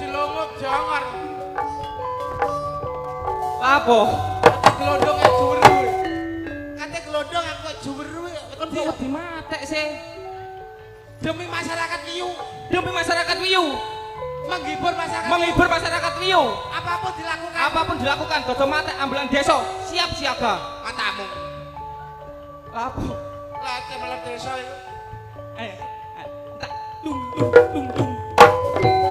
dilongok jangan. Apa? Gelondong yang juweru. Kate gelondong aku juweru. Kon kok dimatek sih. Demi masyarakat Wiyu. Demi masyarakat Wiyu. Menghibur masyarakat Wiyu. Apapun dilakukan. Apapun dilakukan, dodo matek ambulan desa siap siaga. Matamu. Apa? Lah malam desa itu. Ayo. Tak dung dung dung dung.